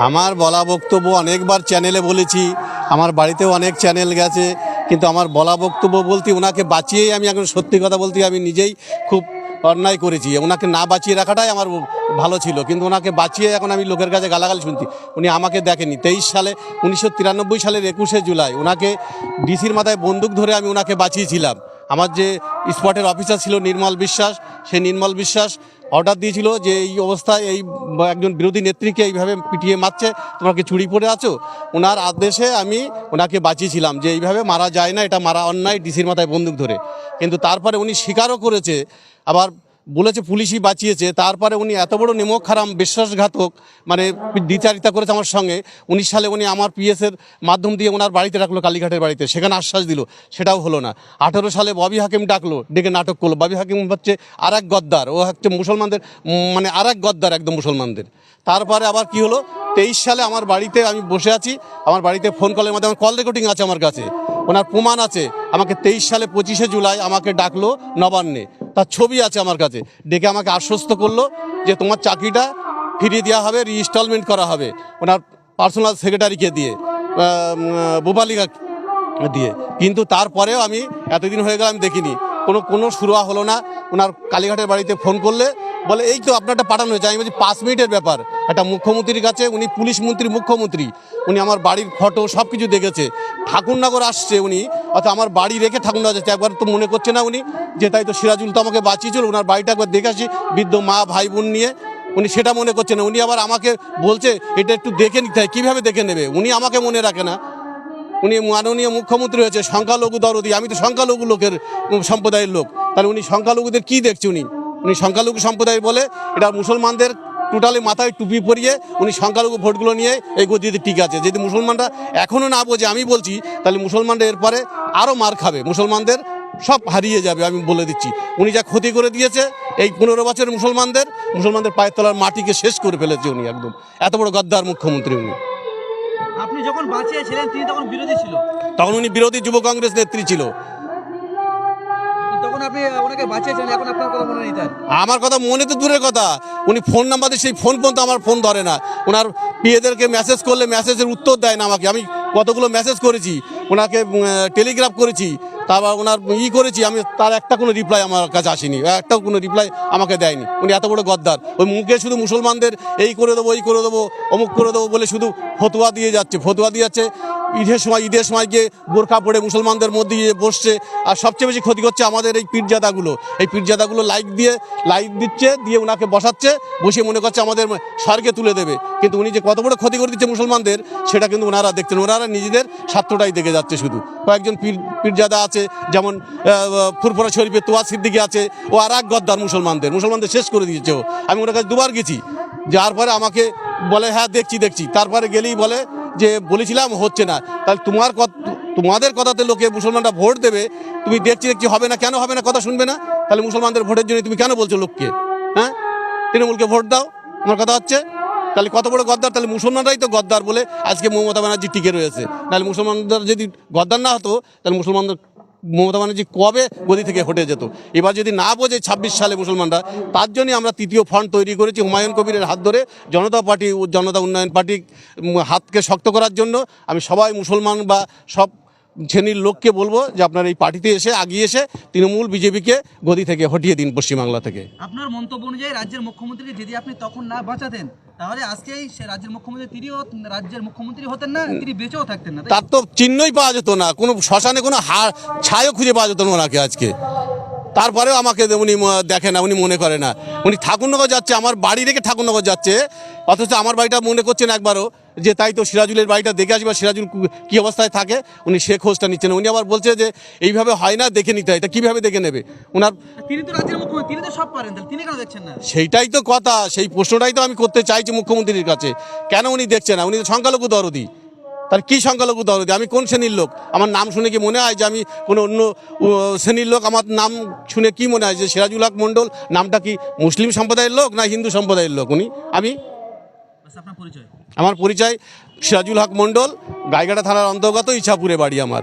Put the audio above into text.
আমার বলা বক্তব্য অনেকবার চ্যানেলে বলেছি, আমার বাড়িতেও অনেক চ্যানেল গেছে, কিন্তু আমার বলা বক্তব্য বলতে ওনাকে বাঁচিয়েই আমি এখন সত্যি কথা বলতে আমি নিজেই খুব অন্যায় করেছি। ওনাকে না বাঁচিয়ে রাখাটাই আমার ভালো ছিল, কিন্তু ওনাকে বাঁচিয়ে এখন আমি লোকের কাছে গালাগালি শুনছি। উনি আমাকে দেখেনি। 23 সালে 1993 সালের 21শে জুলাই ওনাকে ডিসির মাথায় বন্দুক ধরে আমি ওনাকে বাঁচিয়েছিলাম। আমার যে স্পটের অফিসার ছিল নির্মল বিশ্বাস, সেই নির্মল বিশ্বাস অর্ডার দিয়েছিল যে এই অবস্থায় এই একজন বিরোধী নেত্রীকে এইভাবে পিটিয়ে মারছে, তোমরা কি চুরি পড়ে আছো। ওনার আদেশে আমি ওনাকে বাঁচিয়েছিলাম যে এইভাবে মারা যায় না, এটা মারা অন্যায় ডিসির মাথায় বন্দুক ধরে। কিন্তু তারপরে উনি স্বীকারও করেছে, আবার বলেছে পুলিশই বাঁচিয়েছে। তারপরে উনি এত বড় নিমক হারাম বিশ্বাসঘাতক মানে দ্বিচারিতা করেছে আমার সঙ্গে। 19 সালে উনি আমার পিএসের মাধ্যম দিয়ে ওনার বাড়িতে রাখলো, কালীঘাটের বাড়িতে, সেখানে আশ্বাস দিল, সেটাও হলো না। 18 সালে ববি হাকিম ডাকলো, ডেকে নাটক করলো। ববি হাকিম হচ্ছে আর এক গদ্দার, ও হচ্ছে মুসলমানদের মানে আর এক গদ্দার একদম মুসলমানদের। তারপরে আবার কি হলো, 23 সালে আমার বাড়িতে আমি বসে আছি, আমার বাড়িতে ফোন কলের মধ্যে আমার কল রেকর্ডিং আছে আমার কাছে, ওনার প্রমাণ আছে। আমাকে 23 সালে 25শে জুলাই আমাকে ডাকলো নবান্নে, তার ছবি আছে আমার কাছে। ডেকে আমাকে আশ্বস্ত করলো যে তোমার চাকরিটা ফিরিয়ে দেওয়া হবে, রিইনস্টলমেন্ট করা হবে ওনার পার্সোনাল সেক্রেটারিকে দিয়ে, বোপালিকা দিয়ে। কিন্তু তারপরেও আমি এতদিন হয়ে গেল আমি দেখিনি, কোনো শুরুয়া হলো না। ওনার কালীঘাটের বাড়িতে ফোন করলে বলে এই তো আপনারটা পাঠানো হয়েছে। আমি বলছি 5 মিনিটের ব্যাপার, একটা মুখ্যমন্ত্রীর কাছে, উনি পুলিশ মন্ত্রী, মুখ্যমন্ত্রী, উনি আমার বাড়ির ফটো সব কিছু দেখেছে। ঠাকুরনগর আসছে উনি, অর্থাৎ আমার বাড়ি রেখে ঠাকুরনগর যাচ্ছে। একবার তো মনে করছে না উনি যে তাই তো সিরাজুল তো আমাকে বাঁচিয়েছিল, ওনার বাড়িটা একবার দেখে আসি, বৃদ্ধ মা ভাই বোন নিয়ে, উনি সেটা মনে করছে না। উনি আবার আমাকে বলছে এটা একটু দেখে নিতে হয়। কীভাবে দেখে নেবে? উনি আমাকে মনে রাখে না। উনি মাননীয় মুখ্যমন্ত্রী হয়েছে, সংখ্যালঘু দরদি, আমি তো সংখ্যালঘু লোকের সম্প্রদায়ের লোক, তাহলে উনি সংখ্যালঘুদের কী দেখছে? উনি সংখ্যালঘু সম্প্রদায় বলে এটা মুসলমানদের টোটালি মাথায় টুপি পরিয়ে উনি সংখ্যালঘু ভোটগুলো নিয়ে এই গতিতে ঠিক আছে। যদি মুসলমানরা এখনও না বোঝে, আমি বলছি, তাহলে মুসলমানরা এরপরে আরও মার খাবে, মুসলমানদের সব হারিয়ে যাবে, আমি বলে দিচ্ছি। উনি যা ক্ষতি করে দিয়েছে এই 15 বছরের মুসলমানদের পায়ের তলার মাটিকে শেষ করে ফেলেছে উনি, একদম এত বড় গদ্দার মুখ্যমন্ত্রী উনি। আপনি যখন বাঁচিয়েছিলেন তিনি তখন বিরোধী ছিল, তখন উনি বিরোধী যুব কংগ্রেস নেত্রী ছিল। তখন আপনি ওনাকে বাঁচিয়েছিলেন, এখন আপনার কথা মনে নেই? তাই আমার কথা মনে তো দূরের কথা, উনি ফোন নাম্বার দিয়ে সেই ফোন পর্যন্ত আমার ফোন ধরে না। ওনার পিএদেরকে মেসেজ করলে মেসেজের উত্তর দেয় না আমাকে। আমি কতগুলো মেসেজ করেছি, ওনাকে টেলিগ্রাফ করেছি, তারপর ওনার করেছি, আমি তার একটা কোনো রিপ্লাই আমার কাছে আসেনি, একটাও কোনো রিপ্লাই আমাকে দেয়নি। উনি এত বড় গদ্দার, ওই মুখে শুধু মুসলমানদের এই করে দেবো, ওই করে দেবো, অমুক করে দেবো বলে শুধু ফতোয়া দিয়ে যাচ্ছে। ঈদের সময় গিয়ে বোরকা পরে মুসলমানদের মধ্যে গিয়ে বসছে। আর সবচেয়ে বেশি ক্ষতি করছে আমাদের এই পীরজাদাগুলো লাইক দিচ্ছে, দিয়ে ওনাকে বসিয়ে মনে করছে আমাদের স্বর্গে তুলে দেবে। কিন্তু উনি যে কত বড় ক্ষতি করে দিচ্ছে মুসলমানদের, সেটা কিন্তু ওনারা দেখছেন। ওনারা নিজেদের স্বার্থটাই দেখে যাচ্ছে শুধু। কয়েকজন পীরজাদা আছে, যেমন ফুরফুরা শরীফের তোয়া সিদ্দিকী আছে, ও আর এক গদ্দার, মুসলমানদের শেষ করে দিয়েছে ও। আমি ওনার কাছে 2বার গেছি, যার পরে আমাকে বলে হ্যাঁ দেখছি। তারপরে গেলেই বলে যে বলেছিলাম হচ্ছে না। তাহলে তোমাদের কথাতে লোকে মুসলমানরা ভোট দেবে, তুমি দেখছি হবে না, কেন হবে না? কথা শুনবে না? তাহলে মুসলমানদের ভোটের জন্য তুমি কেন বলছো লোককে? হ্যাঁ, তৃণমূলকে ভোট দাও, আমার কথা হচ্ছে। তাহলে কত বড় গদ্দার! তাহলে মুসলমানরাই তো গদ্দার বলে আজকে মমতা ব্যানার্জি টিকে রয়েছে। নাহলে মুসলমানদের যদি গদ্দার না হতো, তাহলে মমতা ব্যানার্জি কবে গদি থেকে হটে যেত। এবার যদি না বোঝে 26 সালে মুসলমানরা, তার জন্যই আমরা 3য় ফ্রন্ট তৈরি করেছি হুমায়ুন কবিরের হাত ধরে, জনতা উন্নয়ন পার্টি হাতকে শক্ত করার জন্য। আমি সবাই মুসলমান বা সব শ্রেণীর লোককে বলবো যে আপনার এই পার্টিতে আগিয়ে এসে তৃণমূল বিজেপিকে গদি থেকে হটিয়ে দিন পশ্চিমবাংলা থেকে। আপনার মন্তব্য অনুযায়ী রাজ্যের মুখ্যমন্ত্রীকে যদি আপনি তখন না বাঁচাতেন, তাহলে আজকেই সে রাজ্যের মুখ্যমন্ত্রী, তিনিও রাজ্যের মুখ্যমন্ত্রী হতেন না, তিনি বেঁচেও থাকতেন না। তার তো চিহ্নই পাওয়া যেত না, কোনো শ্মশানে কোনো ছায়াও খুঁজে পাওয়া যেত না ওনাকে আজকে। তারপরেও আমাকে উনি দেখে না, উনি মনে করে না। উনি ঠাকুরনগর যাচ্ছে, আমার বাড়ি রেখে ঠাকুরনগর যাচ্ছে, অথচ আমার বাড়িটা মনে করছেন একবারও যে তাই তো সিরাজুলের বাড়িটা দেখে আসবে, সিরাজুল কী অবস্থায় থাকে উনি সে খোঁজটা নিচ্ছেন। উনি আবার বলছে যে এইভাবে হয় না, দেখে নিতে হয়। তা কীভাবে দেখে নেবে? তিনি তো রাজ্যের মুখ্যমন্ত্রী, তিনি তো সব পারেন, তাহলে তিনি কেন দেখছেন না? সেইটাই তো কথা, সেই প্রশ্নটাই তো আমি করতে চাইছি মুখ্যমন্ত্রীর কাছে। কেন উনি দেখছে না? উনি তো সংখ্যালঘু দরদি। তার কী সংখ্যালঘু দরদি? আমি কোন শ্রেণীর লোক? আমার নাম শুনে কি মনে হয় যে আমি কোনো অন্য শ্রেণীর লোক? আমার নাম শুনে কি মনে হয় যে সিরাজুল হক মণ্ডল নামটা কি মুসলিম সম্প্রদায়ের লোক না হিন্দু সম্প্রদায়ের লোক? আমার পরিচয় সিরাজুল হক মণ্ডল, গাইঘাটা থানার অন্তর্গত, ইছাপুরে বাড়ি আমার।